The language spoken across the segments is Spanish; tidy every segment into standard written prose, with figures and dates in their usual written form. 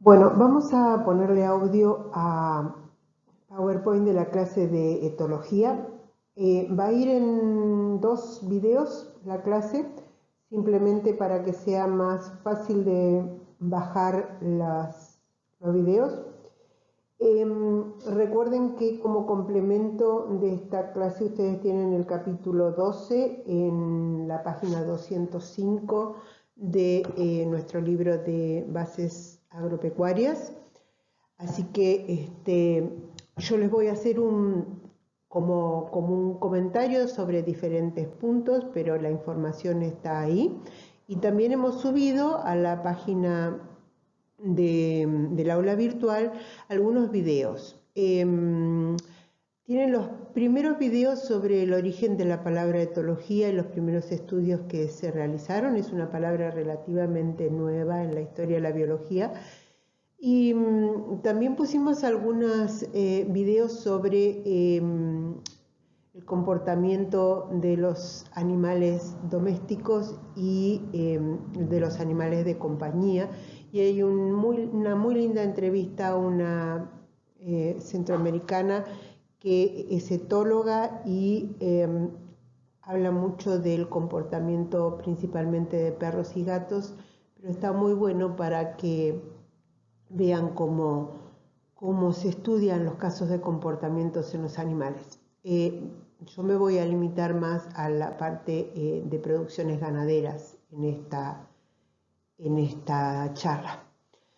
Bueno, vamos a ponerle audio a PowerPoint de la clase de etología. Va a ir en 2 videos la clase, simplemente para que sea más fácil de bajar los videos. Recuerden que como complemento de esta clase ustedes tienen el capítulo 12 en la página 205 de nuestro libro de bases agropecuarias. Así que yo les voy a hacer como un comentario sobre diferentes puntos, pero la información está ahí. Y también hemos subido a la página del aula virtual algunos videos. Tienen los primeros videos sobre el origen de la palabra etología y los primeros estudios que se realizaron. Es una palabra relativamente nueva en la historia de la biología. Y también pusimos algunos videos sobre el comportamiento de los animales domésticos y de los animales de compañía. Y hay una muy linda entrevista a una centroamericana que es etóloga y habla mucho del comportamiento principalmente de perros y gatos, pero está muy bueno para que vean cómo se estudian los casos de comportamientos en los animales. Yo me voy a limitar más a la parte de producciones ganaderas en esta charla.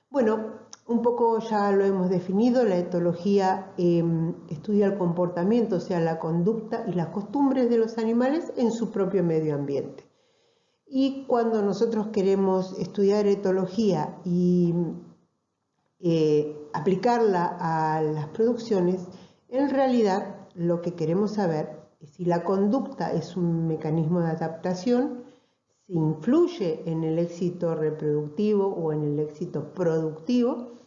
Bueno, un poco ya lo hemos definido, la etología estudia el comportamiento, o sea, la conducta y las costumbres de los animales en su propio medio ambiente. Y cuando nosotros queremos estudiar etología y aplicarla a las producciones, en realidad lo que queremos saber es si la conducta es un mecanismo de adaptación, si influye en el éxito reproductivo o en el éxito productivo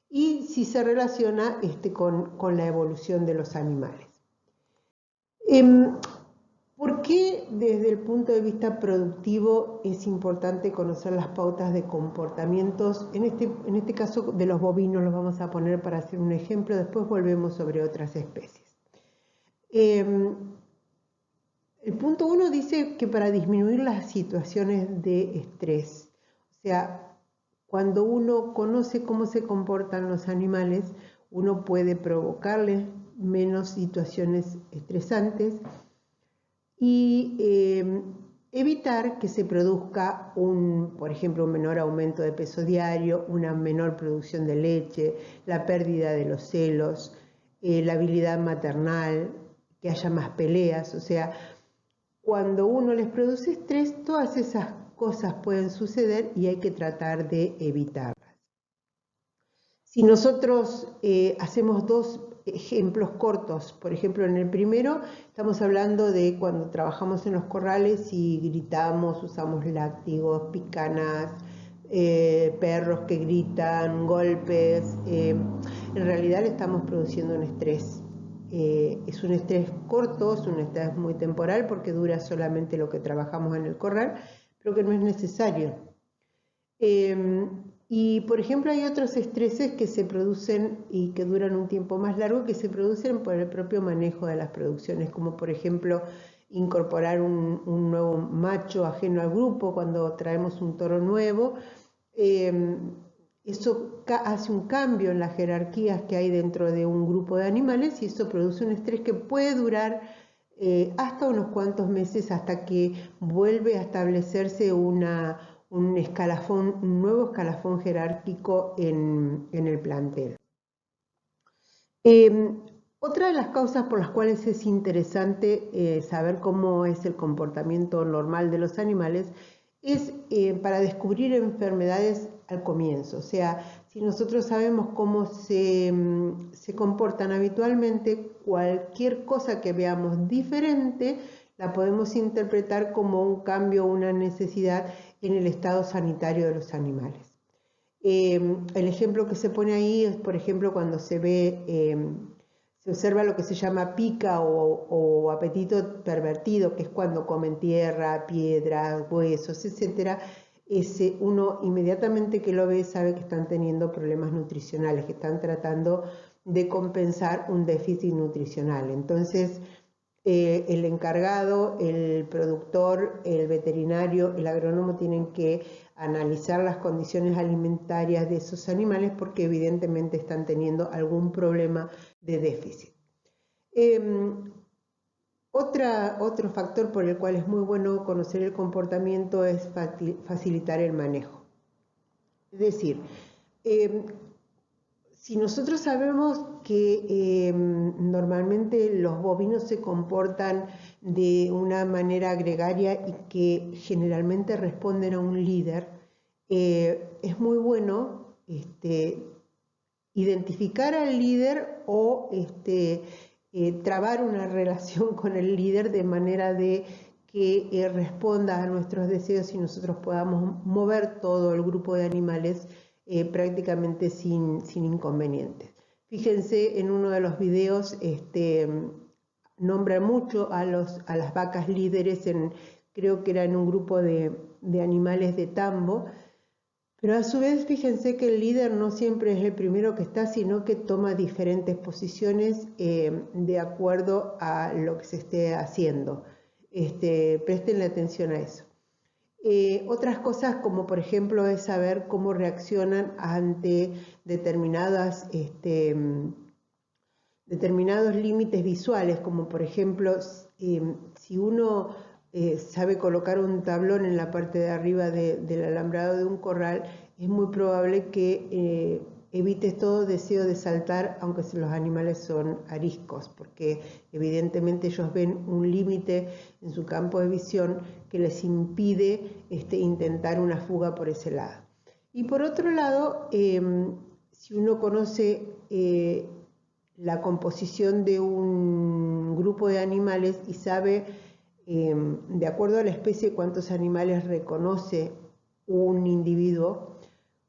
y si se relaciona con la evolución de los animales. ¿Por qué desde el punto de vista productivo es importante conocer las pautas de comportamientos? En este caso de los bovinos los vamos a poner para hacer un ejemplo, después volvemos sobre otras especies. El punto 1 dice que para disminuir las situaciones de estrés, o sea, cuando uno conoce cómo se comportan los animales, uno puede provocarles menos situaciones estresantes y evitar que se produzca por ejemplo, un menor aumento de peso diario, una menor producción de leche, la pérdida de los celos, la habilidad maternal, que haya más peleas. O sea, cuando uno les produce estrés, todas esas cosas pueden suceder y hay que tratar de evitarlas. Si nosotros hacemos 2 ejemplos cortos, por ejemplo, en el primero estamos hablando de cuando trabajamos en los corrales y gritamos, usamos látigos, picanas, perros que gritan, golpes. En realidad le estamos produciendo un estrés. Es un estrés corto, es un estrés muy temporal porque dura solamente lo que trabajamos en el corral, pero que no es necesario. Y por ejemplo hay otros estreses que se producen y que duran un tiempo más largo, que se producen por el propio manejo de las producciones, como por ejemplo incorporar un nuevo macho ajeno al grupo cuando traemos un toro nuevo. Eso hace un cambio en las jerarquías que hay dentro de un grupo de animales y eso produce un estrés que puede durar hasta unos cuantos meses, hasta que vuelve a establecerse un nuevo escalafón jerárquico en el plantel. Otra de las causas por las cuales es interesante saber cómo es el comportamiento normal de los animales es para descubrir enfermedades al comienzo. O sea, si nosotros sabemos cómo se comportan habitualmente, cualquier cosa que veamos diferente la podemos interpretar como un cambio o una necesidad en el estado sanitario de los animales. El ejemplo que se pone ahí es, por ejemplo, cuando se observa lo que se llama pica o apetito pervertido, que es cuando comen tierra, piedras, huesos, etc. uno inmediatamente que lo ve sabe que están teniendo problemas nutricionales, que están tratando de compensar un déficit nutricional. Entonces, el encargado, el productor, el veterinario, el agrónomo tienen que analizar las condiciones alimentarias de esos animales porque evidentemente están teniendo algún problema de déficit. Otro factor por el cual es muy bueno conocer el comportamiento es facilitar el manejo. Es decir, si nosotros sabemos que normalmente los bovinos se comportan de una manera gregaria y que generalmente responden a un líder, es muy bueno identificar al líder o trabar una relación con el líder de manera de que responda a nuestros deseos y nosotros podamos mover todo el grupo de animales prácticamente sin inconvenientes. Fíjense en uno de los videos, nombra mucho a las vacas líderes, creo que era en un grupo de animales de tambo, pero a su vez fíjense que el líder no siempre es el primero que está, sino que toma diferentes posiciones de acuerdo a lo que se esté haciendo. Prestenle atención a eso. Otras cosas como por ejemplo es saber cómo reaccionan ante determinados límites visuales, como por ejemplo si uno sabe colocar un tablón en la parte de arriba del alambrado de un corral, es muy probable que evites todo deseo de saltar, aunque los animales son ariscos, porque evidentemente ellos ven un límite en su campo de visión que les impide intentar una fuga por ese lado. Y por otro lado, si uno conoce la composición de un grupo de animales y sabe, de acuerdo a la especie, cuántos animales reconoce un individuo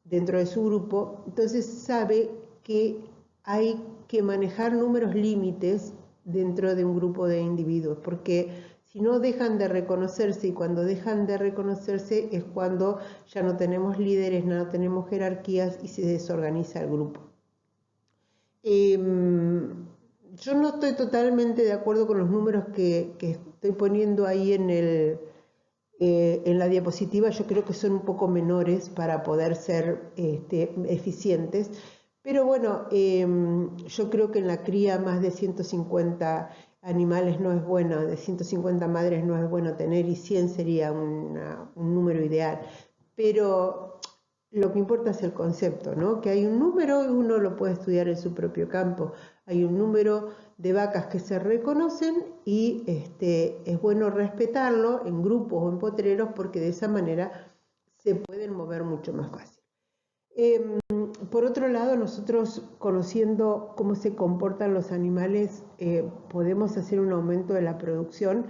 dentro de su grupo, entonces sabe que hay que manejar números límites dentro de un grupo de individuos, porque si no dejan de reconocerse, y cuando dejan de reconocerse es cuando ya no tenemos líderes, no tenemos jerarquías y se desorganiza el grupo. Yo no estoy totalmente de acuerdo con los números que estoy poniendo ahí en la diapositiva. Yo creo que son un poco menores para poder ser eficientes, pero bueno, yo creo que en la cría más de 150 animales no es bueno, de 150 madres no es bueno tener, y 100 sería un número ideal, pero lo que importa es el concepto, ¿no? Que hay un número y uno lo puede estudiar en su propio campo. Hay un número de vacas que se reconocen y es bueno respetarlo en grupos o en potreros porque de esa manera se pueden mover mucho más fácil. Por otro lado, nosotros conociendo cómo se comportan los animales podemos hacer un aumento de la producción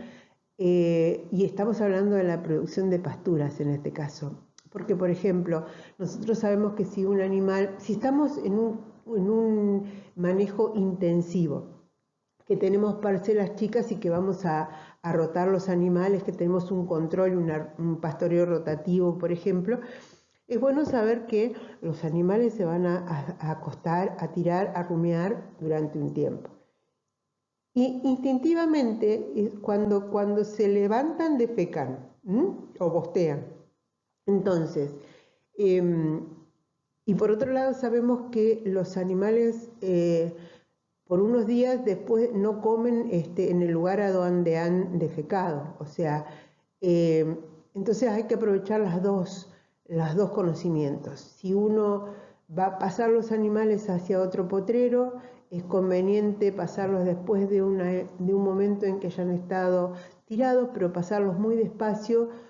y estamos hablando de la producción de pasturas en este caso. Porque, por ejemplo, nosotros sabemos que si un animal, si estamos en un manejo intensivo, que tenemos parcelas chicas y que vamos a rotar los animales, que tenemos un control, un pastoreo rotativo, por ejemplo, es bueno saber que los animales se van a acostar, a tirar, a rumiar durante un tiempo. Y instintivamente, cuando se levantan, defecan o bostean. Entonces, y por otro lado sabemos que los animales por unos días después no comen en el lugar a donde han defecado, o sea, entonces hay que aprovechar los dos conocimientos. Si uno va a pasar los animales hacia otro potrero, es conveniente pasarlos después de un momento en que hayan estado tirados, pero pasarlos muy despacio,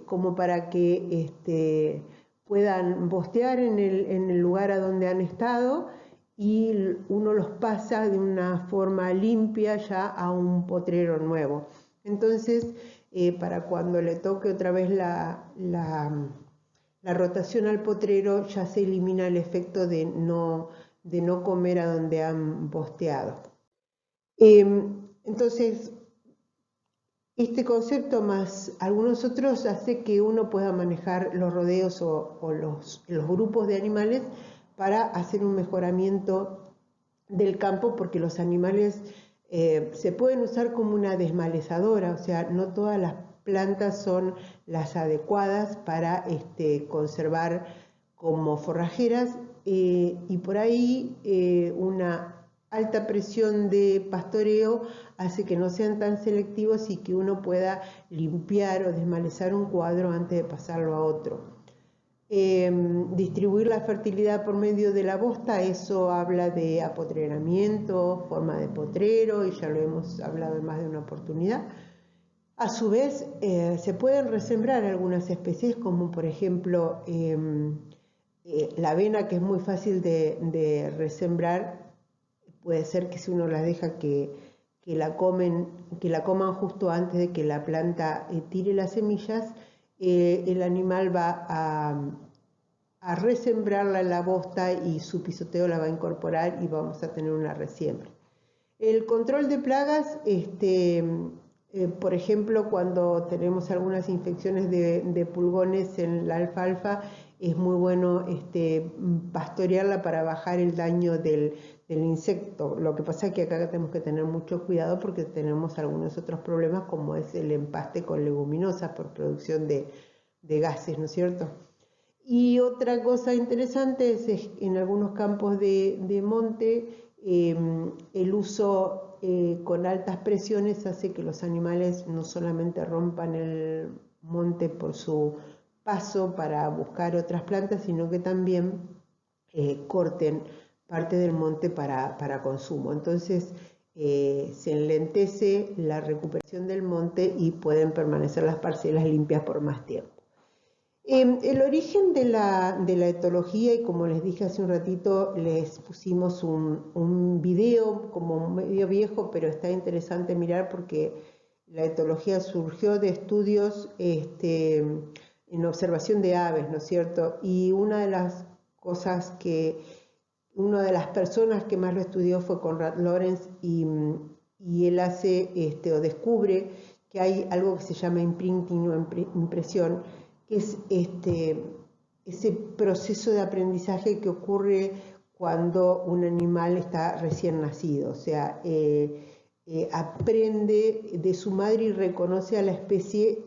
como para que puedan bostear en el lugar a donde han estado, y uno los pasa de una forma limpia ya a un potrero nuevo. Entonces, para cuando le toque otra vez la rotación al potrero, ya se elimina el efecto de no comer a donde han bosteado. Entonces, Este concepto más algunos otros hace que uno pueda manejar los rodeos o los grupos de animales para hacer un mejoramiento del campo, porque los animales se pueden usar como una desmalezadora, o sea, no todas las plantas son las adecuadas para conservar como forrajeras, y por ahí una alta presión de pastoreo hace que no sean tan selectivos y que uno pueda limpiar o desmalezar un cuadro antes de pasarlo a otro. Distribuir la fertilidad por medio de la bosta, eso habla de apotreramiento, forma de potrero, y ya lo hemos hablado en más de una oportunidad. A su vez, se pueden resembrar algunas especies, como por ejemplo la avena, que es muy fácil de resembrar. Puede ser que si uno la deja que la coman justo antes de que la planta tire las semillas, el animal va a resembrarla en la bosta y su pisoteo la va a incorporar y vamos a tener una resiembra. El control de plagas, por ejemplo, cuando tenemos algunas infecciones de pulgones en la alfalfa, es muy bueno pastorearla para bajar el daño del insecto. Lo que pasa es que acá tenemos que tener mucho cuidado porque tenemos algunos otros problemas, como es el empaste con leguminosas por producción de gases, ¿no es cierto? Y otra cosa interesante es en algunos campos de monte, el uso con altas presiones hace que los animales no solamente rompan el monte por su paso para buscar otras plantas, sino que también corten parte del monte para consumo. Entonces se enlentece la recuperación del monte y pueden permanecer las parcelas limpias por más tiempo. El origen de la etología, y como les dije hace un ratito, les pusimos un video como medio viejo, pero está interesante mirar porque la etología surgió de estudios en observación de aves, ¿no es cierto? Y una de las personas que más lo estudió fue Konrad Lorenz, y él hace o descubre que hay algo que se llama imprinting o impresión, que es ese proceso de aprendizaje que ocurre cuando un animal está recién nacido, o sea, aprende de su madre y reconoce a la especie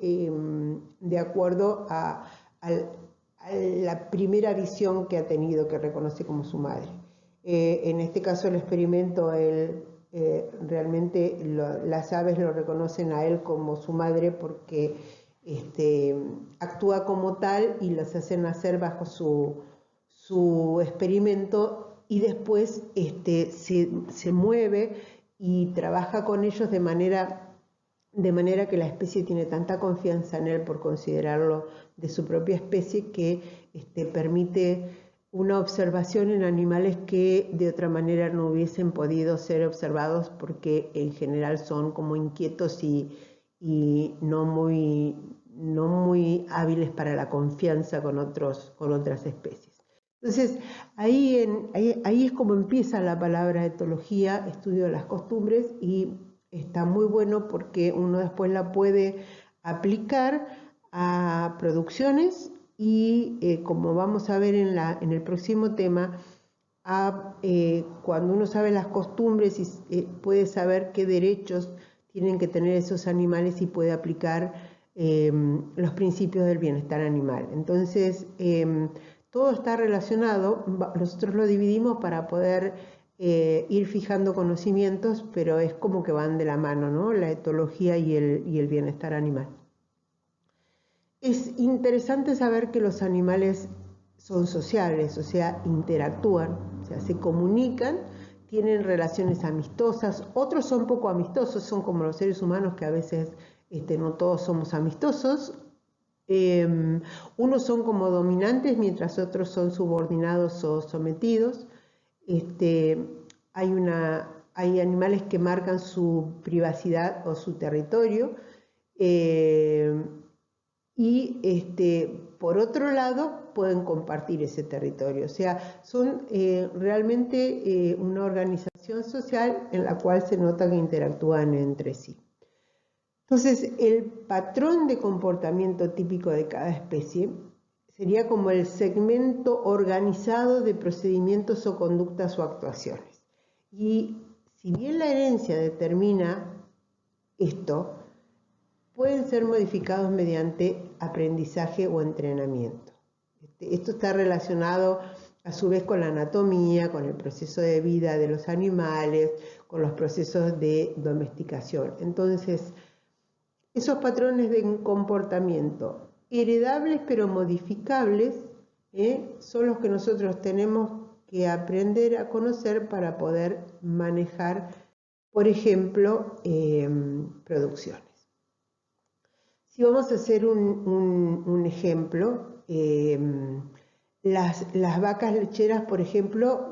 de acuerdo a la primera visión que ha tenido, que reconoce como su madre. En este caso el experimento, realmente las aves lo reconocen a él como su madre porque actúa como tal y las hace nacer bajo su experimento, y después se mueve y trabaja con ellos de manera que la especie tiene tanta confianza en él por considerarlo de su propia especie que permite una observación en animales que de otra manera no hubiesen podido ser observados, porque en general son como inquietos y no muy hábiles para la confianza con otras especies. Entonces, ahí es como empieza la palabra etología, estudio de las costumbres, y está muy bueno porque uno después la puede aplicar a producciones y, como vamos a ver en el próximo tema, cuando uno sabe las costumbres puede saber qué derechos tienen que tener esos animales y puede aplicar los principios del bienestar animal. Entonces, todo está relacionado. Nosotros lo dividimos para poder ir fijando conocimientos, pero es como que van de la mano, ¿no? La etología y el bienestar animal. Es interesante saber que los animales son sociables, o sea, interactúan, o sea, se comunican, tienen relaciones amistosas. Otros son poco amistosos, son como los seres humanos, que a veces no todos somos amistosos. Unos son como dominantes, mientras otros son subordinados o sometidos. Hay animales que marcan su privacidad o su territorio, y por otro lado pueden compartir ese territorio, o sea, son realmente una organización social en la cual se nota que interactúan entre sí. Entonces, el patrón de comportamiento típico de cada especie sería como el segmento organizado de procedimientos o conductas o actuaciones. Y si bien la herencia determina esto, pueden ser modificados mediante aprendizaje o entrenamiento. Esto está relacionado a su vez con la anatomía, con el proceso de vida de los animales, con los procesos de domesticación. Entonces, esos patrones de comportamiento heredables pero modificables son los que nosotros tenemos que aprender a conocer para poder manejar, por ejemplo, producciones. Si vamos a hacer un ejemplo, las vacas lecheras, por ejemplo,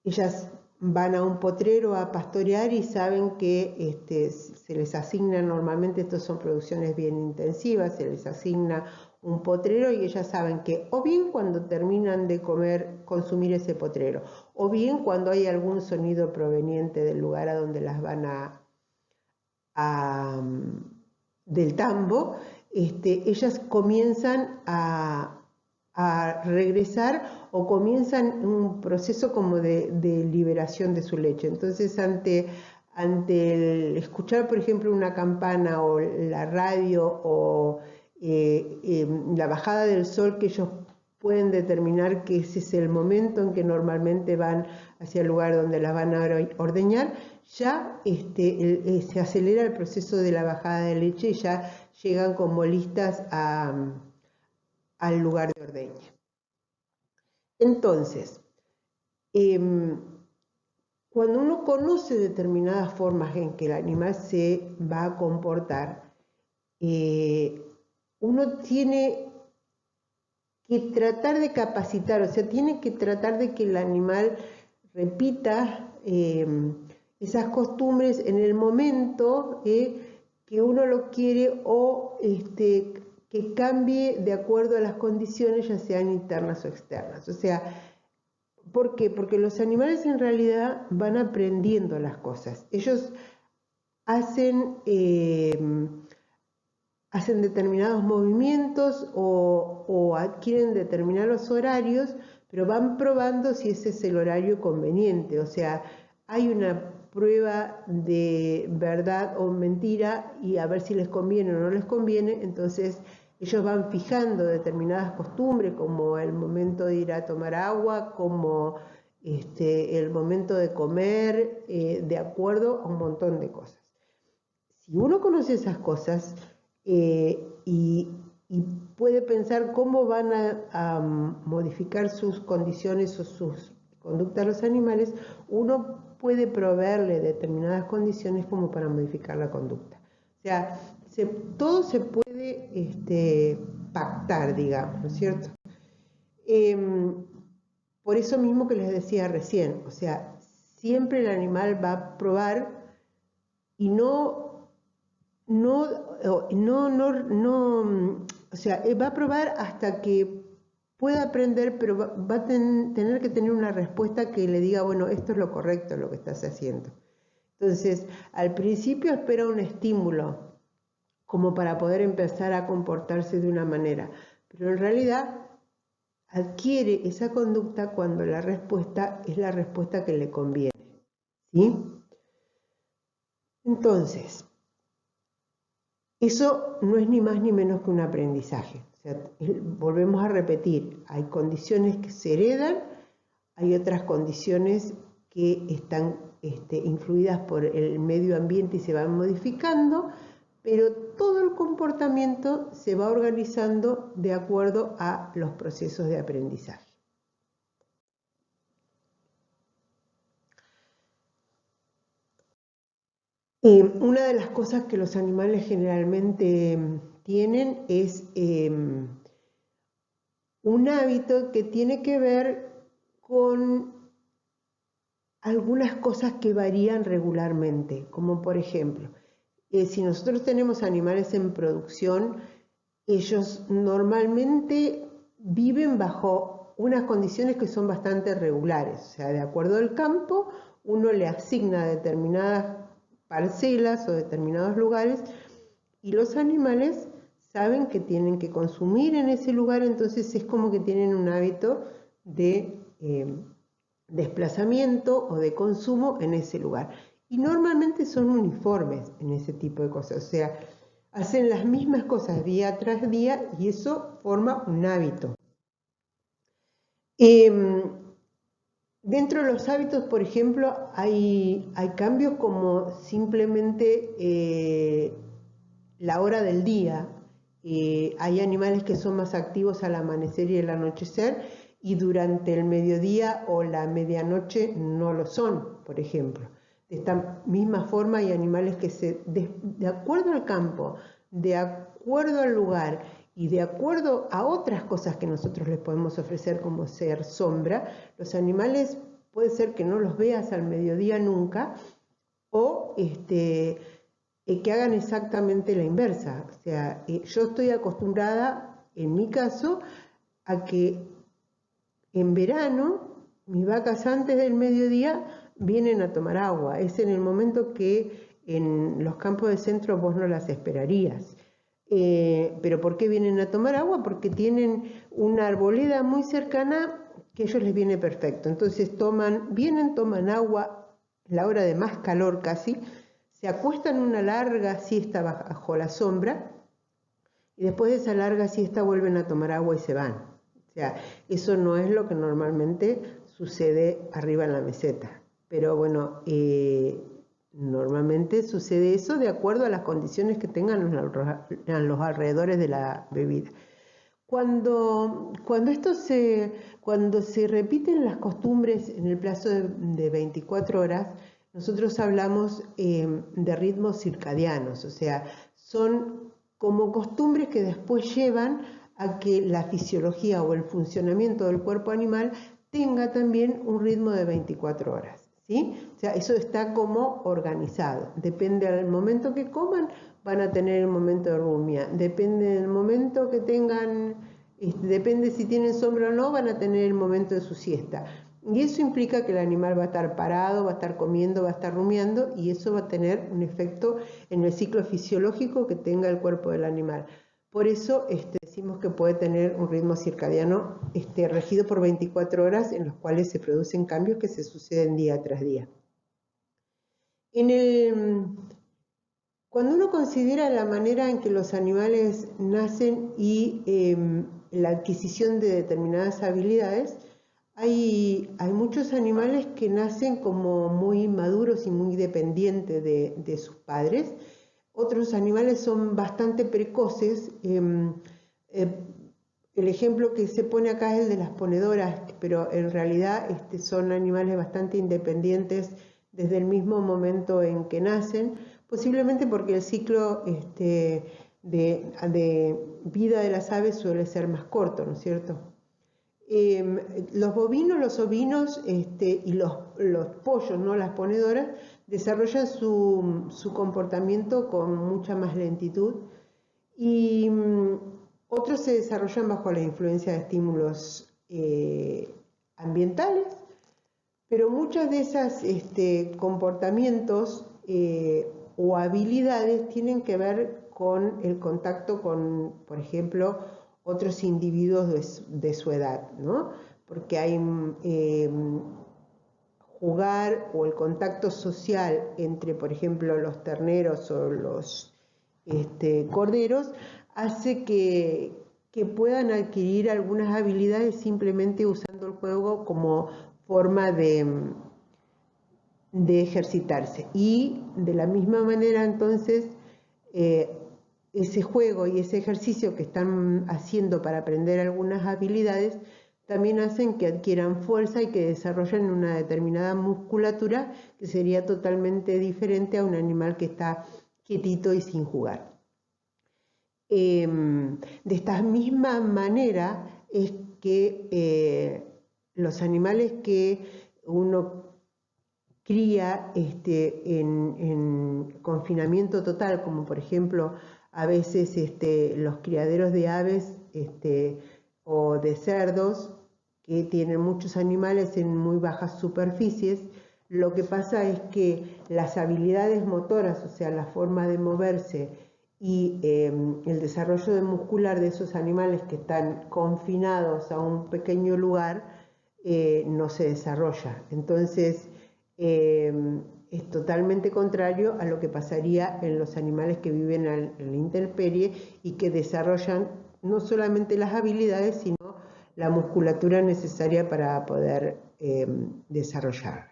ellas van a un potrero a pastorear y saben que se les asigna normalmente, estas son producciones bien intensivas, se les asigna un potrero y ellas saben que o bien cuando terminan de consumir ese potrero, o bien cuando hay algún sonido proveniente del lugar a donde las van del tambo, ellas comienzan a regresar o comienzan un proceso como de liberación de su leche. Entonces, ante el escuchar, por ejemplo, una campana o la radio o la bajada del sol, que ellos pueden determinar que ese es el momento en que normalmente van hacia el lugar donde las van a ordeñar, ya se acelera el proceso de la bajada de leche y ya llegan como listas al lugar de ordeña. Entonces, cuando uno conoce determinadas formas en que el animal se va a comportar, uno tiene que tratar de capacitar, o sea, tiene que tratar de que el animal repita esas costumbres en el momento que uno lo quiere o que cambie de acuerdo a las condiciones, ya sean internas o externas. O sea, ¿por qué? Porque los animales en realidad van aprendiendo las cosas. Ellos hacen determinados movimientos o adquieren determinados horarios, pero van probando si ese es el horario conveniente. O sea, hay una prueba de verdad o mentira y a ver si les conviene o no les conviene. Entonces ellos van fijando determinadas costumbres, como el momento de ir a tomar agua, como el momento de comer, de acuerdo a un montón de cosas. Si uno conoce esas cosas y puede pensar cómo van a modificar sus condiciones o sus conductas los animales, uno puede proveerle determinadas condiciones como para modificar la conducta. O sea, todo se puede pactar, digamos, ¿no es cierto? Por eso mismo que les decía recién, o sea, siempre el animal va a probar y o sea, va a probar hasta que pueda aprender, pero va a tener que tener una respuesta que le diga, bueno, esto es lo correcto, lo que estás haciendo. Entonces, al principio espera un estímulo como para poder empezar a comportarse de una manera, pero en realidad adquiere esa conducta cuando la respuesta es la respuesta que le conviene, ¿sí? Entonces, eso no es ni más ni menos que un aprendizaje. O sea, volvemos a repetir, hay condiciones que se heredan, hay otras condiciones que están influidas por el medio ambiente y se van modificando, pero todo el comportamiento se va organizando de acuerdo a los procesos de aprendizaje. Una de las cosas que los animales generalmente tienen es un hábito que tiene que ver con algunas cosas que varían regularmente, como por ejemplo, si nosotros tenemos animales en producción, ellos normalmente viven bajo unas condiciones que son bastante regulares, o sea, de acuerdo al campo, uno le asigna determinadas parcelas o determinados lugares, y los animales saben que tienen que consumir en ese lugar, entonces es como que tienen un hábito de desplazamiento o de consumo en ese lugar. Y normalmente son uniformes en ese tipo de cosas, o sea, hacen las mismas cosas día tras día y eso forma un hábito. Dentro de los hábitos, por ejemplo, hay cambios como simplemente la hora del día. Hay animales que son más activos al amanecer y al anochecer y durante el mediodía o la medianoche no lo son, por ejemplo. De esta misma forma hay animales que de acuerdo al campo, de acuerdo al lugar y de acuerdo a otras cosas que nosotros les podemos ofrecer como ser sombra, los animales puede ser que no los veas al mediodía nunca o que hagan exactamente la inversa. O sea, yo estoy acostumbrada, en mi caso, a que en verano mis vacas antes del mediodía vienen a tomar agua. Es en el momento que en los campos de centro vos no las esperarías. ¿Pero por qué vienen a tomar agua? Porque tienen una arboleda muy cercana que a ellos les viene perfecto. Entonces vienen, toman agua, la hora de más calor casi, se acuestan una larga siesta bajo la sombra y después de esa larga siesta vuelven a tomar agua y se van. O sea, eso no es lo que normalmente sucede arriba en la meseta. Pero bueno, normalmente sucede eso de acuerdo a las condiciones que tengan en los alrededores de la bebida. Cuando se repiten las costumbres en el plazo de 24 horas, nosotros hablamos de ritmos circadianos, o sea, son como costumbres que después llevan a que la fisiología o el funcionamiento del cuerpo animal tenga también un ritmo de 24 horas. ¿Sí? O sea, eso está como organizado. Depende del momento que coman, van a tener el momento de rumia. Depende del momento que tengan, depende si tienen sombra o no, van a tener el momento de su siesta. Y eso implica que el animal va a estar parado, va a estar comiendo, va a estar rumiando, y eso va a tener un efecto en el ciclo fisiológico que tenga el cuerpo del animal. Por eso decimos que puede tener un ritmo circadiano regido por 24 horas en los cuales se producen cambios que se suceden día tras día. Cuando uno considera la manera en que los animales nacen y la adquisición de determinadas habilidades, hay muchos animales que nacen como muy maduros y muy dependientes de sus padres. Otros animales son bastante precoces. El ejemplo que se pone acá es el de las ponedoras, pero en realidad son animales bastante independientes desde el mismo momento en que nacen, posiblemente porque el ciclo de vida de las aves suele ser más corto, ¿no es cierto? Los bovinos, los ovinos y los pollos, ¿no? Las ponedoras, desarrollan su comportamiento con mucha más lentitud y otros se desarrollan bajo la influencia de estímulos ambientales, pero muchos de esos comportamientos o habilidades tienen que ver con el contacto con, por ejemplo, otros individuos de su edad, ¿no? Porque hay jugar o el contacto social entre, por ejemplo, los terneros o los corderos hace que puedan adquirir algunas habilidades simplemente usando el juego como forma de ejercitarse. Y de la misma manera, entonces, ese juego y ese ejercicio que están haciendo para aprender algunas habilidades también hacen que adquieran fuerza y que desarrollen una determinada musculatura que sería totalmente diferente a un animal que está quietito y sin jugar. De esta misma manera es que los animales que uno cría en confinamiento total, como por ejemplo a veces los criaderos de aves o de cerdos, que tienen muchos animales en muy bajas superficies, Lo que pasa es que las habilidades motoras, o sea, la forma de moverse y el desarrollo muscular de esos animales que están confinados a un pequeño lugar no se desarrolla. Entonces, es totalmente contrario a lo que pasaría en los animales que viven en la intemperie y que desarrollan no solamente las habilidades, sino la musculatura necesaria para poder desarrollar.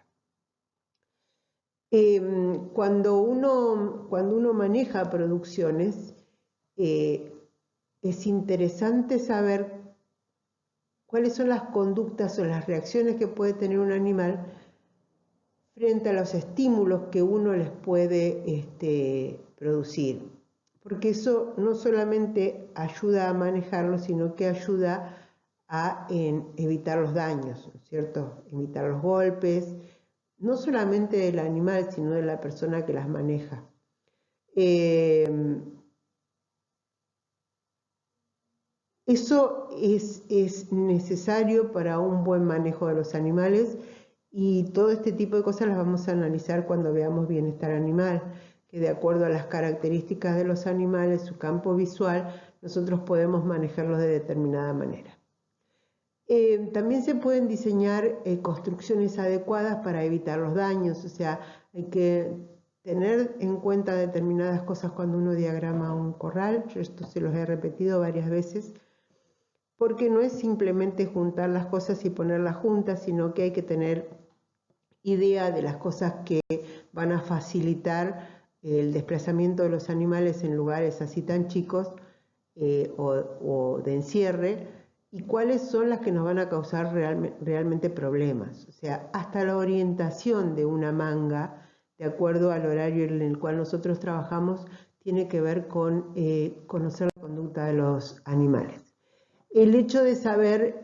Cuando uno maneja producciones, es interesante saber cuáles son las conductas o las reacciones que puede tener un animal frente a los estímulos que uno les puede producir. Porque eso no solamente ayuda a manejarlo, sino que ayuda a evitar los daños, ¿no es cierto? Evitar los golpes, no solamente del animal, sino de la persona que las maneja. Eso es necesario para un buen manejo de los animales y todo este tipo de cosas las vamos a analizar cuando veamos bienestar animal, que de acuerdo a las características de los animales, su campo visual, nosotros podemos manejarlos de determinada manera. También se pueden diseñar construcciones adecuadas para evitar los daños, o sea, hay que tener en cuenta determinadas cosas cuando uno diagrama un corral. Yo esto se los he repetido varias veces, porque no es simplemente juntar las cosas y ponerlas juntas, sino que hay que tener idea de las cosas que van a facilitar el desplazamiento de los animales en lugares así tan chicos o de encierre, y cuáles son las que nos van a causar realmente problemas. O sea, hasta la orientación de una manga, de acuerdo al horario en el cual nosotros trabajamos, tiene que ver con conocer la conducta de los animales. El hecho de saber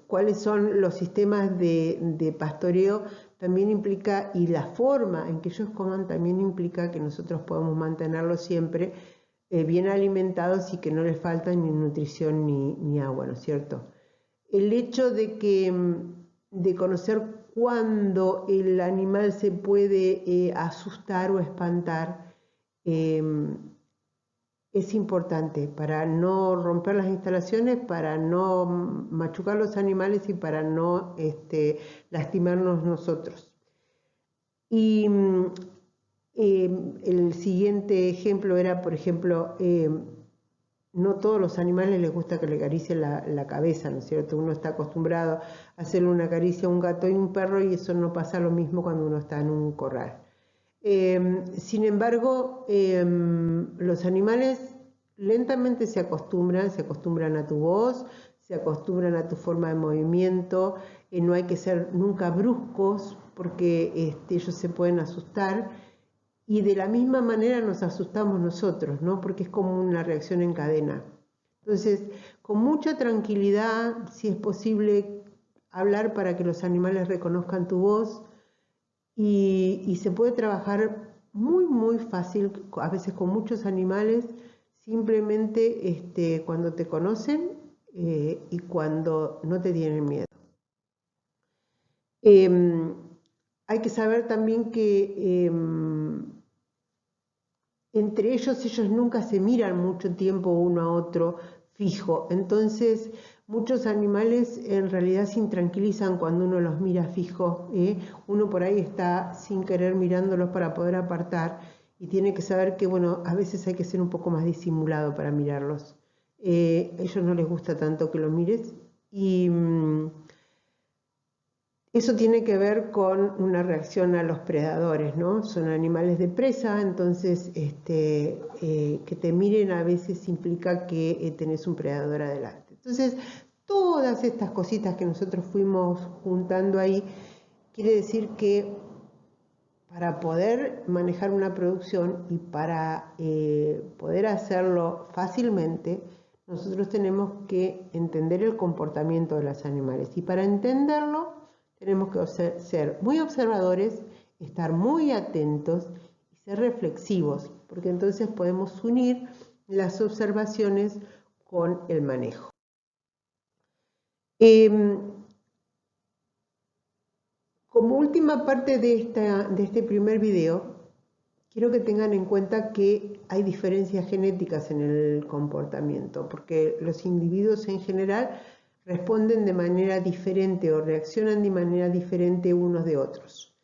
cuáles son los sistemas de pastoreo también implica, y la forma en que ellos coman también implica que nosotros podemos mantenerlos siempre bien alimentados y que no les falta ni nutrición ni agua, ¿no es cierto? El hecho de conocer cuándo el animal se puede asustar o espantar es importante para no romper las instalaciones, para no machucar los animales y para no lastimarnos nosotros. Y el siguiente ejemplo era, por ejemplo, no todos los animales les gusta que le acaricien la cabeza, ¿no es cierto? Uno está acostumbrado a hacerle una caricia a un gato y un perro, y eso no pasa lo mismo cuando uno está en un corral. Sin embargo, los animales lentamente se acostumbran a tu voz, se acostumbran a tu forma de movimiento. No hay que ser nunca bruscos, porque ellos se pueden asustar, y de la misma manera nos asustamos nosotros, ¿no? Porque es como una reacción en cadena. Entonces, con mucha tranquilidad, si es posible, hablar para que los animales reconozcan tu voz, y se puede trabajar muy fácil, a veces con muchos animales, simplemente cuando te conocen y cuando no te tienen miedo. Hay que saber también que entre ellos nunca se miran mucho tiempo uno a otro fijo. Entonces, muchos animales en realidad se intranquilizan cuando uno los mira fijo. Uno por ahí está sin querer mirándolos para poder apartar, y tiene que saber que, bueno, a veces hay que ser un poco más disimulado para mirarlos. A ellos no les gusta tanto que lo mires, y eso tiene que ver con una reacción a los predadores, ¿no? Son animales de presa, entonces que te miren a veces implica que tenés un predador adelante. Entonces, todas estas cositas que nosotros fuimos juntando ahí, quiere decir que para poder manejar una producción y para poder hacerlo fácilmente, nosotros tenemos que entender el comportamiento de los animales. Y para entenderlo, tenemos que ser muy observadores, estar muy atentos y ser reflexivos, porque entonces podemos unir las observaciones con el manejo. Como última parte de este primer video, quiero que tengan en cuenta que hay diferencias genéticas en el comportamiento, porque los individuos en general responden de manera diferente o reaccionan de manera diferente unos de otros.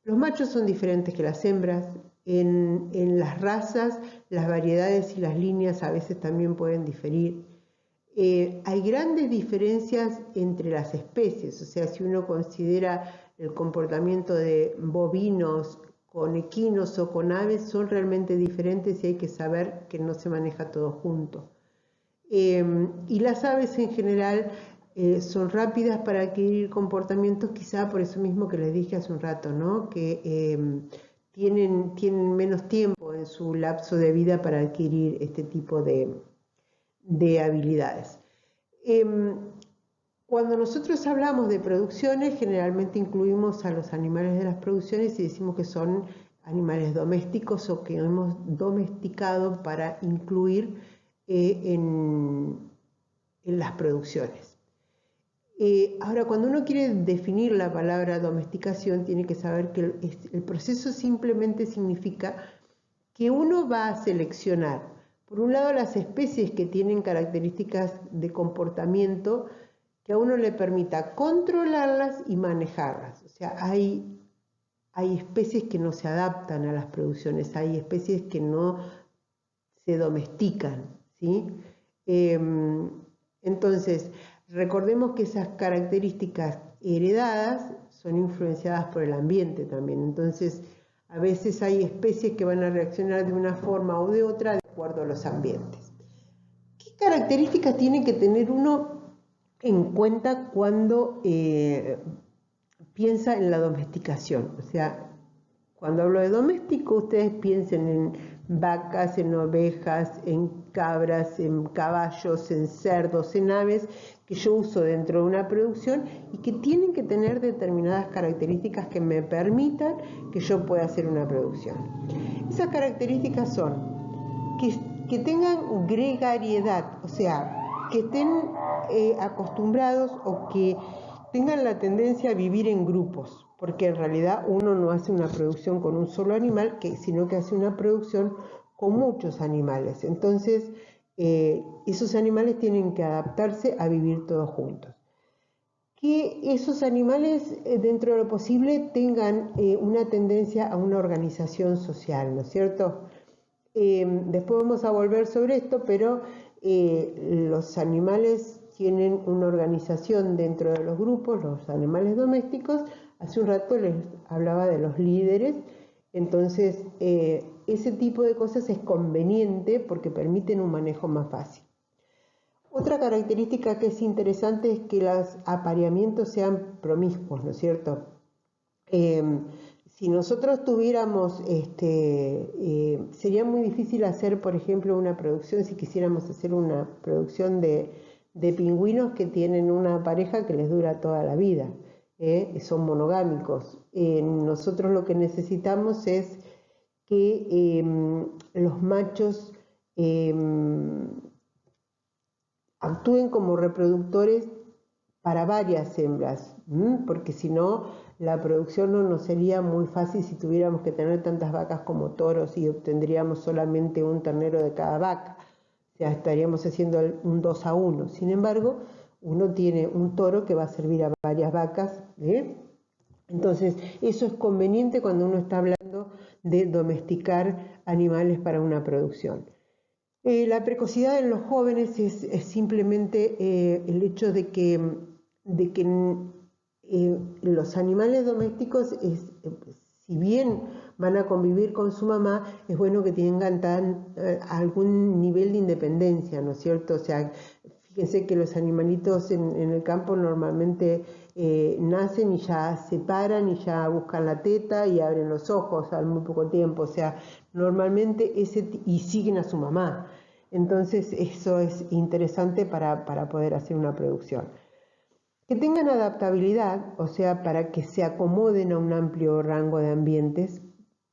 Los machos son diferentes que las hembras. En las razas, las variedades y las líneas a veces también pueden diferir. Hay grandes diferencias entre las especies, o sea, si uno considera el comportamiento de bovinos con equinos o con aves, son realmente diferentes y hay que saber que no se maneja todo junto. Y las aves en general son rápidas para adquirir comportamientos, quizá por eso mismo que les dije hace un rato, ¿no? Que tienen menos tiempo en su lapso de vida para adquirir este tipo de habilidades. Cuando nosotros hablamos de producciones, generalmente incluimos a los animales de las producciones y decimos que son animales domésticos o que hemos domesticado para incluir en las producciones. Ahora, cuando uno quiere definir la palabra domesticación, tiene que saber que el proceso simplemente significa que uno va a seleccionar, por un lado, las especies que tienen características de comportamiento que a uno le permita controlarlas y manejarlas. O sea, hay especies que no se adaptan a las producciones, hay especies que no se domestican, ¿sí? Entonces, recordemos que esas características heredadas son influenciadas por el ambiente también. Entonces, a veces hay especies que van a reaccionar de una forma o de otra de acuerdo a los ambientes. ¿Qué características tiene que tener uno en cuenta cuando piensa en la domesticación? O sea, cuando hablo de doméstico, ustedes piensen en vacas, en ovejas, en cabras, en caballos, en cerdos, en aves, que yo uso dentro de una producción y que tienen que tener determinadas características que me permitan que yo pueda hacer una producción. Esas características son que tengan gregariedad, o sea, que estén acostumbrados o que tengan la tendencia a vivir en grupos, porque en realidad uno no hace una producción con un solo animal, sino que hace una producción con muchos animales. Entonces, esos animales tienen que adaptarse a vivir todos juntos. Que esos animales, dentro de lo posible, tengan una tendencia a una organización social, ¿no es cierto? Después vamos a volver sobre esto, pero los animales tienen una organización dentro de los grupos, los animales domésticos. Hace un rato les hablaba de los líderes, entonces ese tipo de cosas es conveniente porque permiten un manejo más fácil. Otra característica que es interesante es que los apareamientos sean promiscuos, ¿no es cierto? Si nosotros tuviéramos, sería muy difícil hacer, por ejemplo, una producción, si quisiéramos hacer una producción de pingüinos que tienen una pareja que les dura toda la vida, son monogámicos. Nosotros lo que necesitamos es que los machos actúen como reproductores para varias hembras, porque si no, la producción no nos sería muy fácil si tuviéramos que tener tantas vacas como toros y obtendríamos solamente un ternero de cada vaca. O sea, estaríamos haciendo un 2 a 1. Sin embargo, uno tiene un toro que va a servir a varias vacas, Entonces, eso es conveniente cuando uno está hablando de domesticar animales para una producción. La precocidad en los jóvenes es simplemente el hecho de que los animales domésticos, si bien van a convivir con su mamá, es bueno que tengan algún nivel de independencia, ¿no es cierto? O sea, fíjense que los animalitos en el campo normalmente nacen y ya se paran y ya buscan la teta y abren los ojos al muy poco tiempo, o sea, normalmente y siguen a su mamá. Entonces eso es interesante para poder hacer una producción. Que tengan adaptabilidad, o sea, para que se acomoden a un amplio rango de ambientes,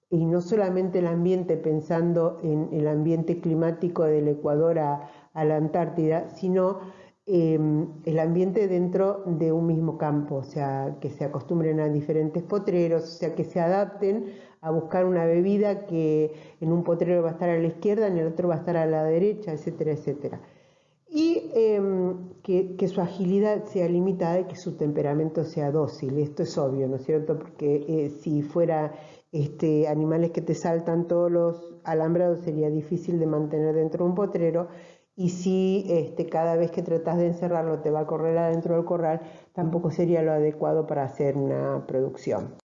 y no solamente el ambiente pensando en el ambiente climático del Ecuador a la Antártida, sino el ambiente dentro de un mismo campo, o sea, que se acostumbren a diferentes potreros, o sea, que se adapten a buscar una bebida que en un potrero va a estar a la izquierda, en el otro va a estar a la derecha, etcétera, etcétera. Y que su agilidad sea limitada y que su temperamento sea dócil. Esto es obvio, ¿no es cierto? Porque si fuera animales que te saltan todos los alambrados sería difícil de mantener dentro de un potrero, y si cada vez que tratas de encerrarlo te va a correr adentro del corral, tampoco sería lo adecuado para hacer una producción.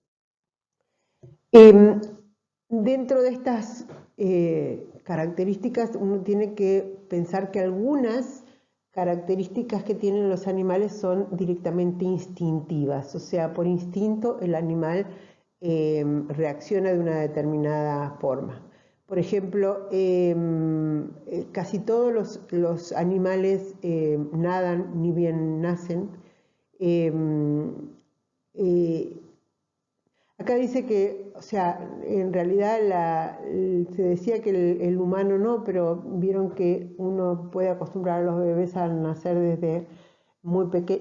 Dentro de estas características uno tiene que pensar que algunas características que tienen los animales son directamente instintivas, o sea, por instinto el animal reacciona de una determinada forma. Por ejemplo, casi todos los animales nadan ni bien nacen. Acá dice que, o sea, en realidad se decía que el humano no, pero vieron que uno puede acostumbrar a los bebés a nacer desde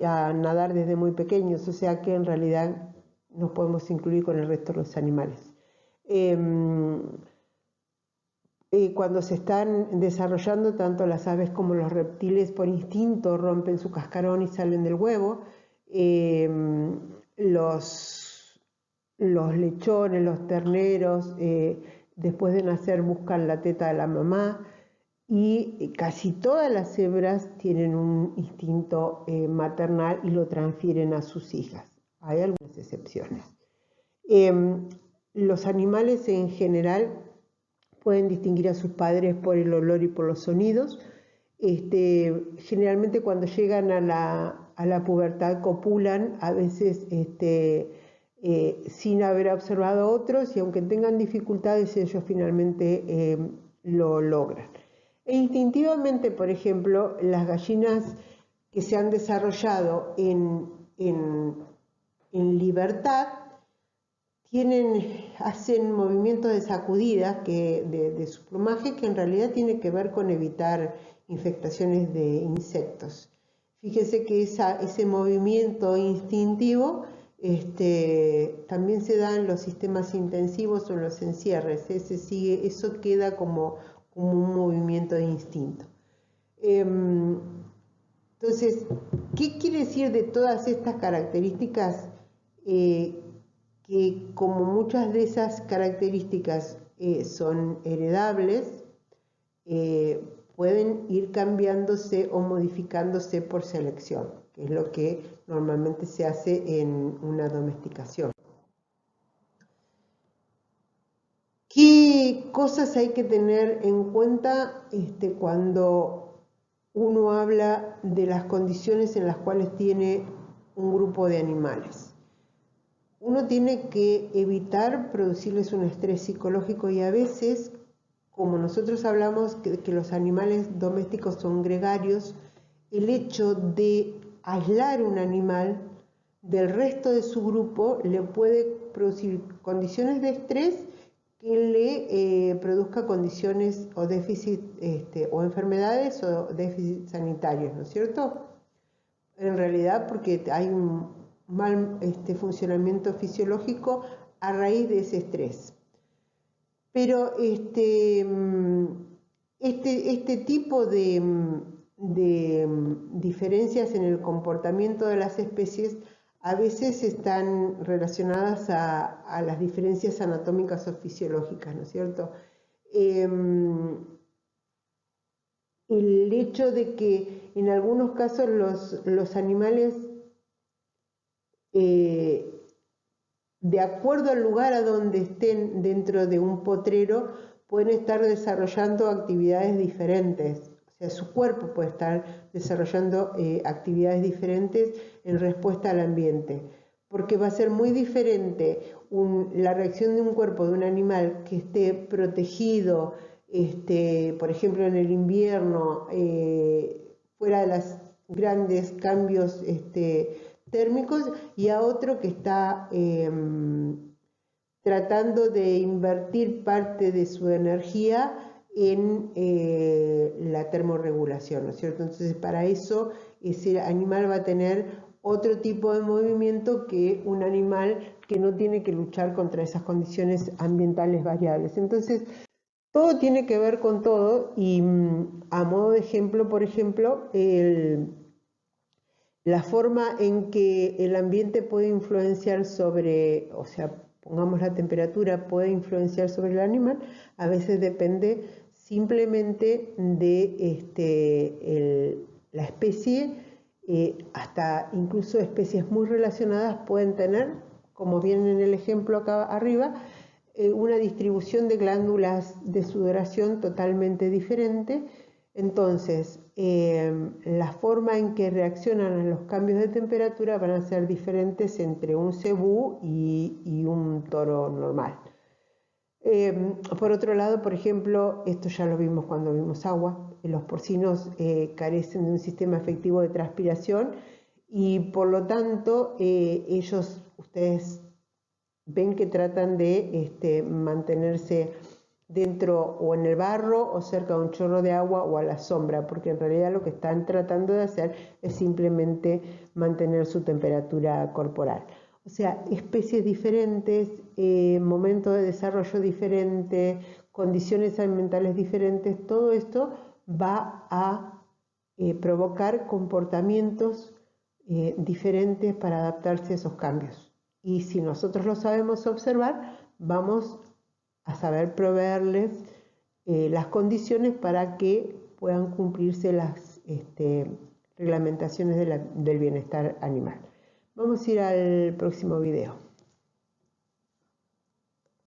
a nadar desde muy pequeños, o sea que en realidad nos podemos incluir con el resto de los animales. Cuando se están desarrollando, tanto las aves como los reptiles por instinto rompen su cascarón y salen del huevo. Los lechones, los terneros, después de nacer buscan la teta de la mamá, y casi todas las hembras tienen un instinto maternal y lo transfieren a sus hijas. Hay algunas excepciones. Los animales en general pueden distinguir a sus padres por el olor y por los sonidos. Generalmente cuando llegan a la pubertad copulan, a veces sin haber observado a otros, y aunque tengan dificultades ellos finalmente lo logran. E instintivamente, por ejemplo, las gallinas que se han desarrollado en libertad hacen movimientos de sacudida de su plumaje, que en realidad tiene que ver con evitar infectaciones de insectos. Fíjese que ese movimiento instintivo también se da en los sistemas intensivos o en los encierres. Eso queda como un movimiento de instinto. Entonces, ¿qué quiere decir de todas estas características? Que como muchas de esas características son heredables, pueden ir cambiándose o modificándose por selección, que es lo que normalmente se hace en una domesticación. ¿Qué cosas hay que tener en cuenta cuando uno habla de las condiciones en las cuales tiene un grupo de animales? Uno tiene que evitar producirles un estrés psicológico, y a veces, como nosotros hablamos que los animales domésticos son gregarios, el hecho de aislar un animal del resto de su grupo le puede producir condiciones de estrés que le produzca condiciones o déficit o enfermedades o déficits sanitarios, ¿no es cierto? En realidad porque hay un mal funcionamiento fisiológico a raíz de ese estrés. Pero este tipo de diferencias en el comportamiento de las especies a veces están relacionadas a las diferencias anatómicas o fisiológicas, ¿no es cierto? El hecho de que en algunos casos los animales, de acuerdo al lugar a donde estén dentro de un potrero, pueden estar desarrollando actividades diferentes. O sea, su cuerpo puede estar desarrollando actividades diferentes en respuesta al ambiente, porque va a ser muy diferente la reacción de un cuerpo de un animal que esté protegido, por ejemplo en el invierno, fuera de los grandes cambios térmicos, y a otro que está tratando de invertir parte de su energía en la termorregulación, ¿no es cierto? Entonces, para eso ese animal va a tener otro tipo de movimiento que un animal que no tiene que luchar contra esas condiciones ambientales variables. Entonces, todo tiene que ver con todo y a modo de ejemplo, por ejemplo, la forma en que el ambiente puede influenciar sobre, o sea, pongamos la temperatura, puede influenciar sobre el animal, a veces depende simplemente de la especie, hasta incluso especies muy relacionadas pueden tener, como viene en el ejemplo acá arriba, una distribución de glándulas de sudoración totalmente diferente. Entonces, la forma en que reaccionan a los cambios de temperatura van a ser diferentes entre un cebú y un toro normal. Por otro lado, por ejemplo, esto ya lo vimos cuando vimos agua, los porcinos carecen de un sistema efectivo de transpiración y por lo tanto ellos, ustedes ven que tratan de mantenerse dentro o en el barro o cerca de un chorro de agua o a la sombra, porque en realidad lo que están tratando de hacer es simplemente mantener su temperatura corporal. O sea, especies diferentes, momentos de desarrollo diferentes, condiciones ambientales diferentes, todo esto va a provocar comportamientos diferentes para adaptarse a esos cambios. Y si nosotros lo sabemos observar, vamos a saber proveerles las condiciones para que puedan cumplirse las reglamentaciones del bienestar animal. Vamos a ir al próximo video.